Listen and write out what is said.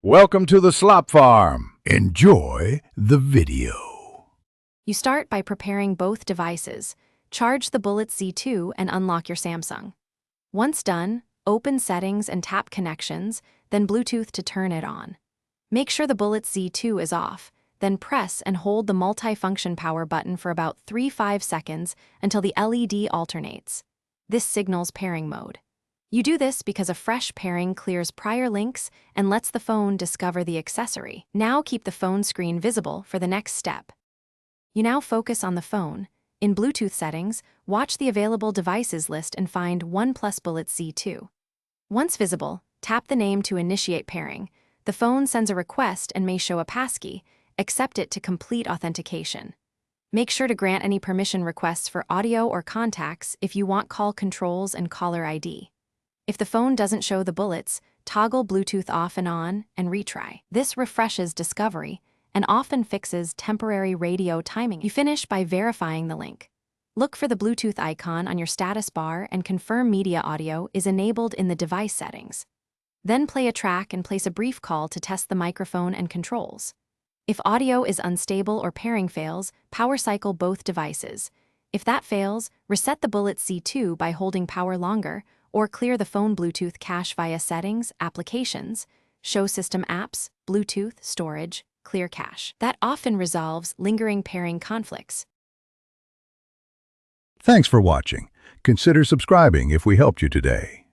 Welcome to the Slop Farm. Enjoy the video. You start by preparing both devices. Charge the Bullets Z2 and unlock your Samsung. Once done, open Settings and tap Connections, then Bluetooth to turn it on. Make sure the Bullets Z2 is off, then press and hold the multi-function power button for about 3-5 seconds until the LED alternates. This signals pairing mode. You do this because a fresh pairing clears prior links and lets the phone discover the accessory. Now keep the phone screen visible for the next step. You now focus on the phone. In Bluetooth settings, watch the available devices list and find OnePlus Bullets Z2. Once visible, tap the name to initiate pairing. The phone sends a request and may show a passkey. Accept it to complete authentication. Make sure to grant any permission requests for audio or contacts if you want call controls and caller ID. If the phone doesn't show the bullets, toggle Bluetooth off and on and retry. This refreshes discovery and often fixes temporary radio timing. You finish by verifying the link. Look for the Bluetooth icon on your status bar and confirm media audio is enabled in the device settings. Then play a track and place a brief call to test the microphone and controls. If audio is unstable or pairing fails, power cycle both devices. If that fails, reset the Bullets Z2 by holding power longer, or clear the phone Bluetooth cache via Settings, Applications, Show System Apps, Bluetooth, Storage, Clear Cache. That often resolves lingering pairing conflicts. Thanks for watching. Consider subscribing if we helped you today.